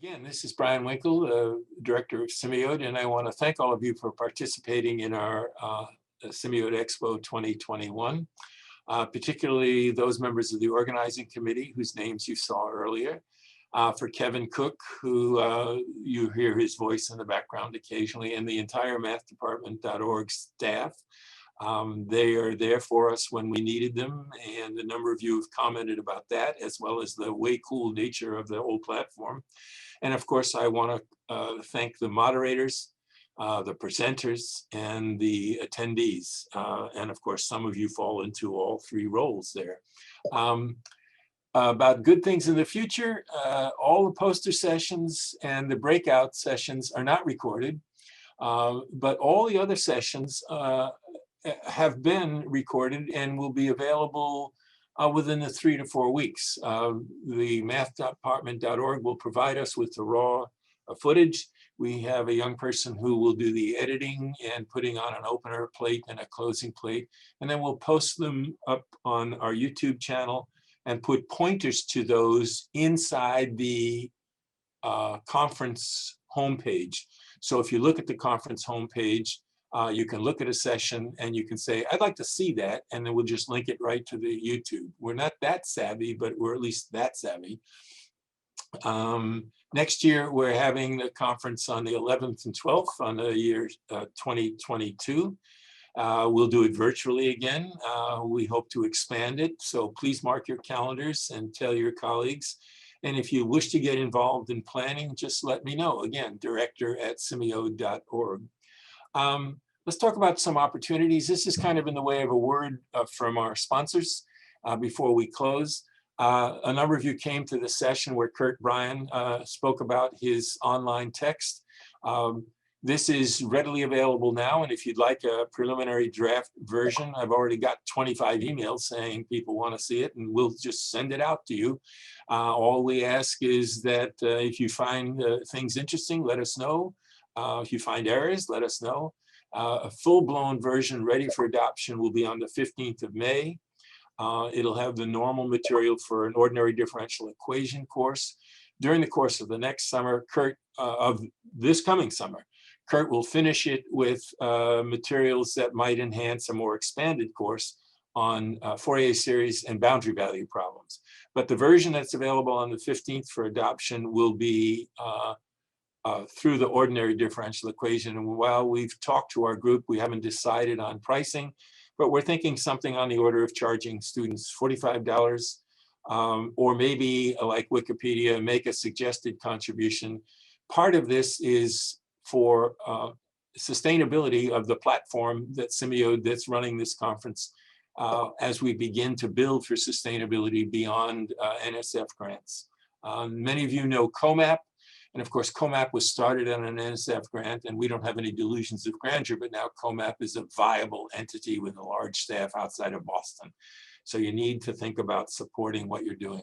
Again, this is Brian Winkel, Director of SIMIODE, and I want to thank all of you for participating in our SIMIODE EXPO 2021, particularly those members of the organizing committee whose names you saw earlier. For Kevin Cook, who you hear his voice in the background occasionally, and the entire mathdepartment.org staff. They are there for us when we needed them, and a number of you have commented about that, as well as the way cool nature of the whole platform. And of course, I want to thank the moderators, the presenters, and the attendees. And of course, some of you fall into all three roles there. About good things in the future, all the poster sessions and the breakout sessions are not recorded, but all the other sessions have been recorded and will be available within the 3 to 4 weeks. The mathdepartment.org will provide us with the raw footage. We have a young person who will do the editing and putting on an opener plate and a closing plate, and then we'll post them up on our YouTube channel and put pointers to those inside the conference homepage. So if you look at the conference homepage, you can look at a session and you can say, I'd like to see that, and then we'll just link it right to the YouTube. We're not that savvy, but we're at least that savvy. Next year, we're having the conference on the 11th and 12th on the year 2022. We'll do it virtually again. We hope to expand it, so please mark your calendars and tell your colleagues. And if you wish to get involved in planning, just let me know. Again, director@simiode.org. Let's talk about some opportunities. This is kind of in the way of a word from our sponsors before we close. A number of you came to the session where Kurt Bryan spoke about his online text. This is readily available now, and if you'd like a preliminary draft version, I've already got 25 emails saying people want to see it, and we'll just send it out to you. All we ask is that if you find things interesting, let us know. If you find errors, let us know. A full-blown version ready for adoption will be on the 15th of May. It'll have the normal material for an ordinary differential equation course. During the course of the next summer, of this coming summer, Kurt will finish it with materials that might enhance a more expanded course on Fourier series and boundary value problems. But the version that's available on the 15th for adoption will be through the ordinary differential equation. And while we've talked to our group, we haven't decided on pricing, but we're thinking something on the order of charging students $45, or maybe like Wikipedia, make a suggested contribution. Part of this is for sustainability of the platform that SIMIODE that's running this conference as we begin to build for sustainability beyond NSF grants. Many of you know COMAP. And of course, COMAP was started on an NSF grant, and we don't have any delusions of grandeur, but now COMAP is a viable entity with a large staff outside of Boston. So you need to think about supporting what you're doing.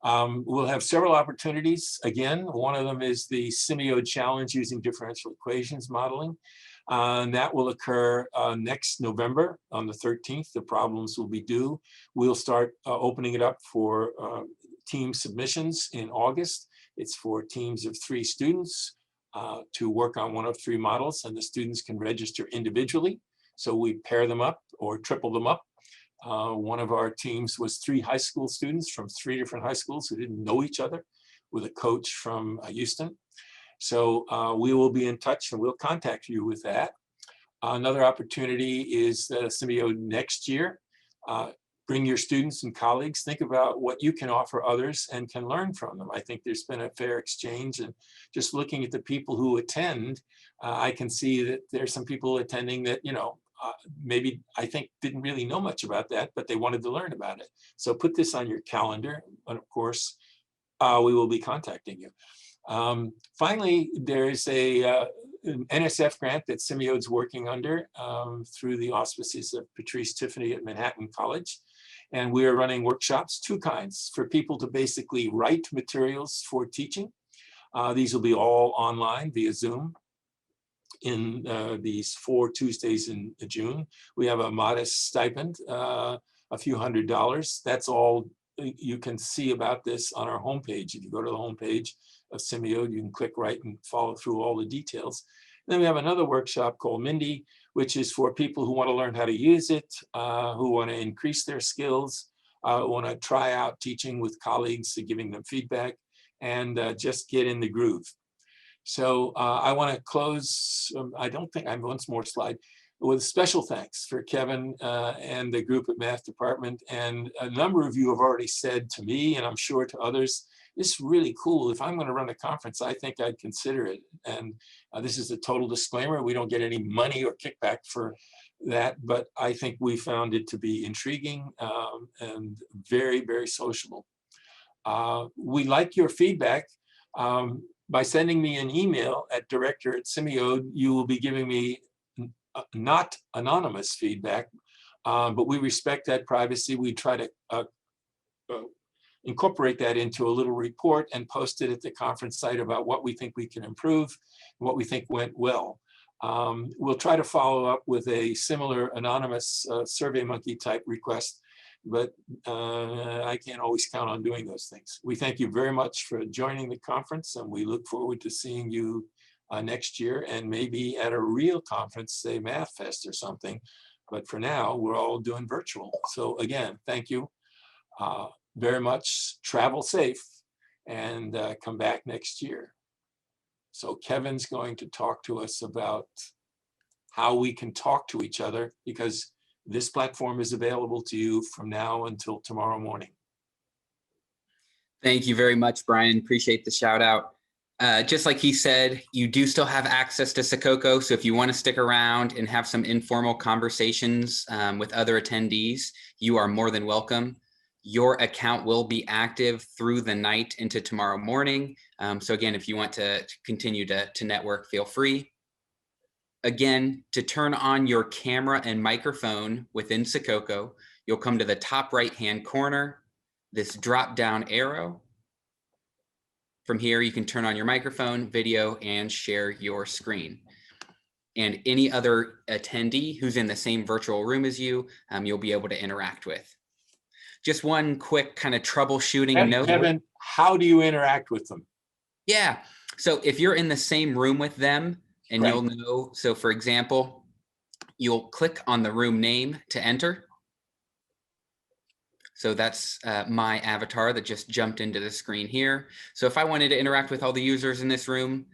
We'll have several opportunities. Again, one of them is the SIMIODE challenge using differential equations modeling. And that will occur next November on the 13th. The problems will be due. We'll start opening it up for team submissions in August. It's for teams of 3 students to work on one of 3 models, and the students can register individually. So we pair them up or triple them up. One of our teams was 3 high school students from 3 different high schools who didn't know each other, with a coach from Houston. So we will be in touch and we'll contact you with that. Another opportunity is SIMIODE next year. Bring your students and colleagues, think about what you can offer others and can learn from them. I think there's been a fair exchange, and just looking at the people who attend, I can see that there's some people attending that, you know, maybe I think didn't really know much about that, but they wanted to learn about it. So put this on your calendar, and of course, we will be contacting you. Finally, there's an NSF grant that SIMIODE's working under through the auspices of Patrice Tiffany at Manhattan College. And we are running workshops, 2 kinds, for people to basically write materials for teaching. These will be all online via Zoom in these 4 Tuesdays in June. We have a modest stipend, a few $100s. That's all you can see about this on our homepage. If you go to the homepage of SIMIODE, you can click right and follow through all the details. Then we have another workshop called Mindy, which is for people who want to learn how to use it, who want to increase their skills, want to try out teaching with colleagues, giving them feedback, and just get in the groove. So I want to close, I don't think I have one more slide, with special thanks for Kevin and the group at Math Department. And a number of you have already said to me, and I'm sure to others, it's really cool. If I'm going to run a conference, I think I'd consider it. And this is a total disclaimer. We don't get any money or kickback for that, but I think we found it to be intriguing and very, very sociable. We like your feedback. By sending me an email at director@SIMIODE, you will be giving me not anonymous feedback, but we respect that privacy. We try to incorporate that into a little report and post it at the conference site about what we think we can improve, what we think went well. We'll try to follow up with a similar anonymous SurveyMonkey type request, but I can't always count on doing those things. We thank you very much for joining the conference, and we look forward to seeing you next year, and maybe at a real conference, say Math Fest or something. But for now, we're all doing virtual. So again, thank you very much. Travel safe, and come back next year. So Kevin's going to talk to us about how we can talk to each other, because this platform is available to you from now until tomorrow morning. Thank you very much, Brian. Appreciate the shout out. Just like he said, you do still have access to Sakoko. So if you want to stick around and have some informal conversations with other attendees, you are more than welcome. Your account will be active through the night into tomorrow morning. So again, if you want to continue to network, feel free. Again, to turn on your camera and microphone within Sakoko, you'll come to the top right-hand corner, this drop-down arrow. From here, you can turn on your microphone, video, and share your screen. And any other attendee who's in the same virtual room as you, you'll be able to interact with. Just one quick kind of troubleshooting note. Kevin, how do you interact with them? Yeah, so if you're in the same room with them, and you'll know, so for example, you'll click on the room name to enter. So that's my avatar that just jumped into the screen here. So if I wanted to interact with all the users in this room,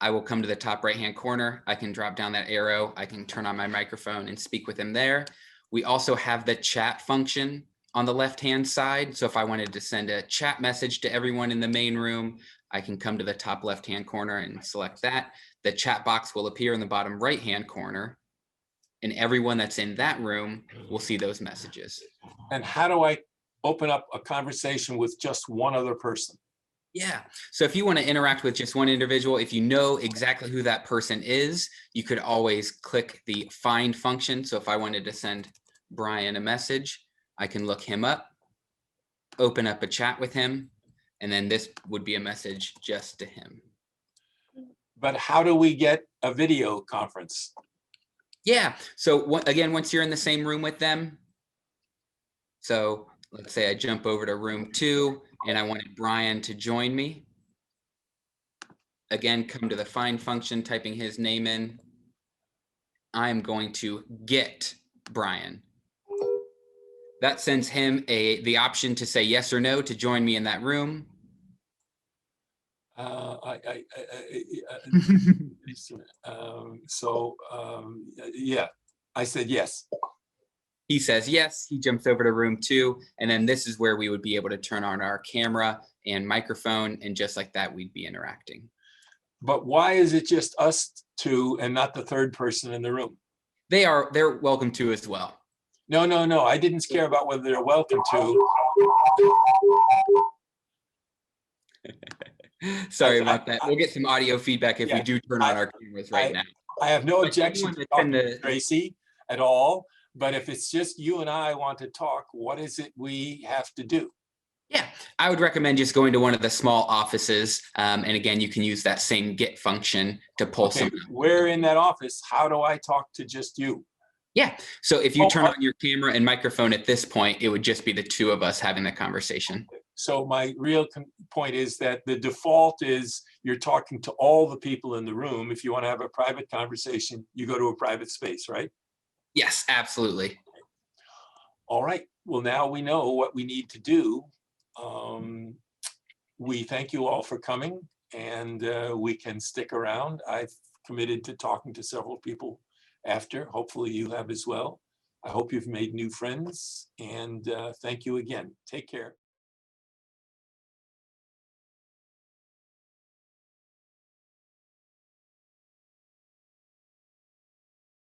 I will come to the top right-hand corner. I can drop down that arrow. I can turn on my microphone and speak with them there. We also have the chat function on the left-hand side. So if I wanted to send a chat message to everyone in the main room, I can come to the top left-hand corner and select that. The chat box will appear in the bottom right-hand corner, and everyone that's in that room will see those messages. And how do I open up a conversation with just one other person? Yeah, so if you want to interact with just one individual, if you know exactly who that person is, you could always click the find function. So if I wanted to send Brian a message, I can look him up, open up a chat with him, and then this would be a message just to him. But how do we get a video conference? Yeah, so again, once you're in the same room with them, so let's say I jump over to room 2 and I wanted Brian to join me. Again, come to the find function, typing his name in. I'm going to get Brian. That sends him the option to say yes or no to join me in that room. Yeah, I said yes. He says yes, he jumps over to room 2, and then this is where we would be able to turn on our camera and microphone, and just like that, we'd be interacting. But why is it just us two and not the third person in the room? They're welcome to as well. No, I didn't care about whether they're welcome to. Sorry about that. We'll get some audio feedback if we do turn on our cameras now. I have no objection to talking to Tracy at all, but if it's just you and I want to talk, what is it we have to do? Yeah, I would recommend just going to one of the small offices. And again, you can use that same get function to pull some. Where in that office, how do I talk to just you? Yeah. So if you Oh, turn on your camera and microphone at this point, it would just be the two of us having the conversation. So my real point is that the default is you're talking to all the people in the room. If you want to have a private conversation, you go to a private space, right? Yes, absolutely. All right. Well, now we know what we need to do. We thank you all for coming, and we can stick around. I've committed to talking to several people after. Hopefully you have as well. I hope you've made new friends, and thank you again. Take care.